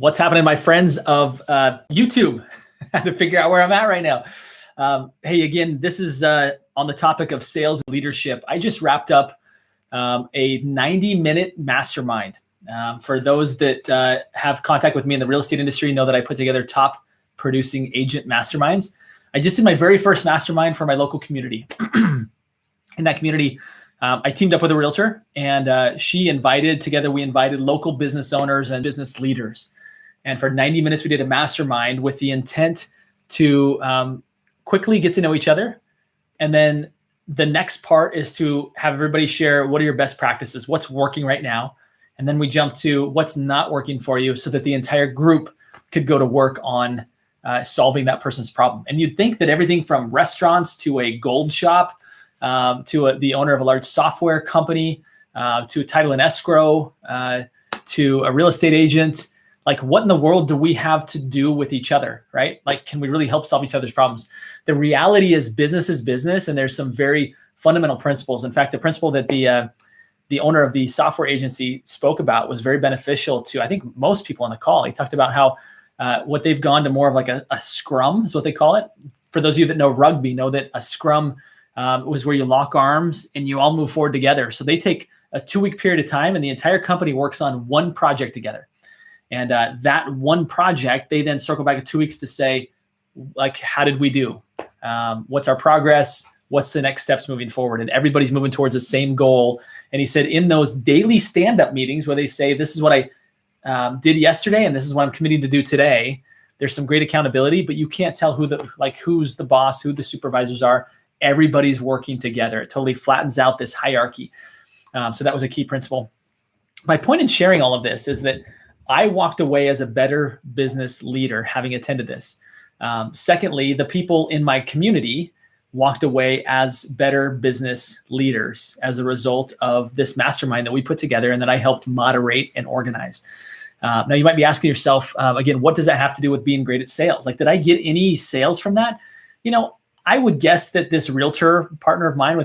What's happening, my friends of YouTube? Had to figure out where I'm at right now. Hey, again, this is on the topic of sales leadership. I just wrapped up a 90-minute mastermind. For those that have contact with me in the real estate industry, know that I put together top producing agent masterminds. I just did my very first mastermind for my local community. In that community, I teamed up with a realtor, and we invited local business owners and business leaders. And for 90 minutes, we did a mastermind with the intent to quickly get to know each other. And then the next part is to have everybody share, what are your best practices? What's working right now? And then we jump to what's not working for you, so that the entire group could go to work on solving that person's problem. And you'd think that everything from restaurants to a gold shop, to the owner of a large software company, to a title and escrow, to a real estate agent, like, what in the world do we have to do with each other, right? Like, can we really help solve each other's problems? The reality is business, and there's some very fundamental principles. In fact, the principle that the owner of the software agency spoke about was very beneficial to, I think, most people on the call. He talked about how what they've gone to more of like a scrum is what they call it. For those of you that know rugby, know that a scrum was where you lock arms and you all move forward together. So they take a 2-week period of time, and the entire company works on one project together. And that one project, they then circle back in 2 weeks to say, like, how did we do? What's our progress? What's the next steps moving forward? And everybody's moving towards the same goal. And he said, in those daily stand-up meetings where they say, this is what I did yesterday, and this is what I'm committing to do today, there's some great accountability, but you can't tell who's the boss, who the supervisors are. Everybody's working together. It totally flattens out this hierarchy. So that was a key principle. My point in sharing all of this is that I walked away as a better business leader having attended this. Secondly, the people in my community walked away as better business leaders as a result of this mastermind that we put together and that I helped moderate and organize. Now, you might be asking yourself, again, what does that have to do with being great at sales? Like, did I get any sales from that? You know, I would guess that this realtor partner of mine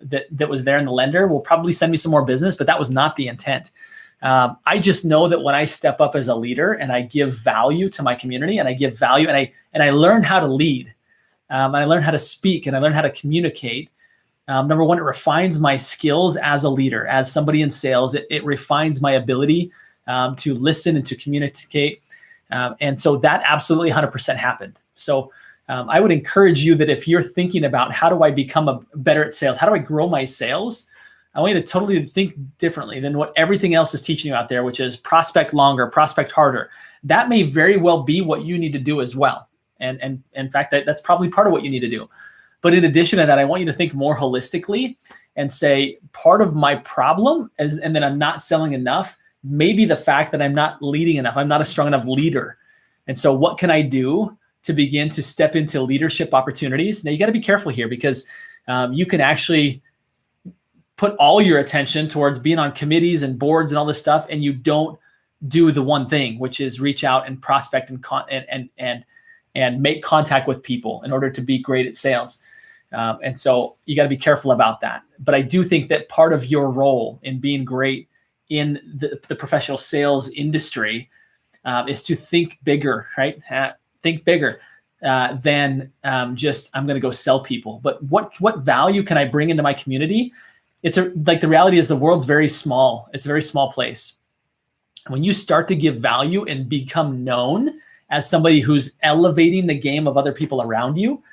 that was there in the lender will probably send me some more business, but that was not the intent. I just know that when I step up as a leader and I give value to my community, and I give value, and I learn how to lead, I learn how to speak, and I learn how to communicate. Number one, it refines my skills as a leader, as somebody in sales. It refines my ability to listen and to communicate. And so that absolutely 100% happened. So I would encourage you that if you're thinking about, how do I become better at sales? How do I grow my sales? I want you to totally think differently than what everything else is teaching you out there, which is prospect longer, prospect harder. That may very well be what you need to do as well. And in fact, that's probably part of what you need to do. But in addition to that, I want you to think more holistically and say, part of my problem is, and that I'm not selling enough, maybe the fact that I'm not leading enough. I'm not a strong enough leader. And so what can I do to begin to step into leadership opportunities? Now, you got to be careful here, because you can actually put all your attention towards being on committees and boards and all this stuff, and you don't do the one thing, which is reach out and prospect and make contact with people in order to be great at sales. And so you got to be careful about that. But I do think that part of your role in being great in the professional sales industry is to think bigger, right? Think bigger than just, I'm going to go sell people. But what value can I bring into my community? The reality is the world's very small. It's a very small place. When you start to give value and become known as somebody who's elevating the game of other people around you,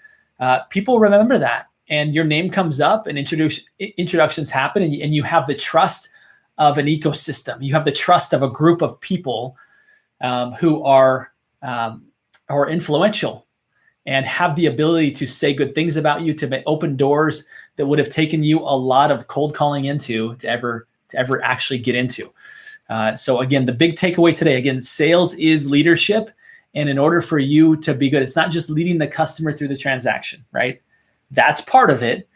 people remember that, and your name comes up, and introductions happen, and you have the trust of an ecosystem. You have the trust of a group of people who are influential and have the ability to say good things about you, to open doors that would have taken you a lot of cold calling to ever actually get into. So again, the big takeaway today, again, sales is leadership. And in order for you to be good, it's not just leading the customer through the transaction, right? That's part of it.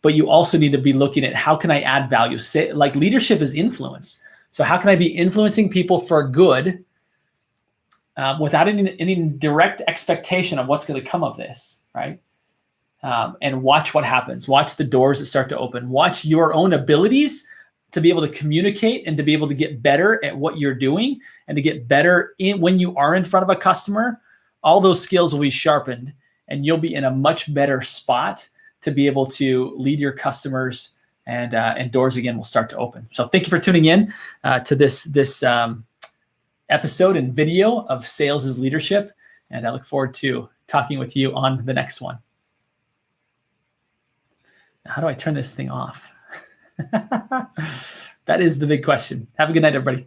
But you also need to be looking at, how can I add value? Like, leadership is influence. So how can I be influencing people for good without any direct expectation of what's going to come of this, right? And watch what happens. Watch the doors that start to open. Watch your own abilities to be able to communicate and to be able to get better at what you're doing and to get better in when you are in front of a customer, all those skills will be sharpened and you'll be in a much better spot to be able to lead your customers, and doors again will start to open. So thank you for tuning in to this episode and video of Sales is Leadership. And I look forward to talking with you on the next one. How do I turn this thing off? That is the big question. Have a good night, everybody.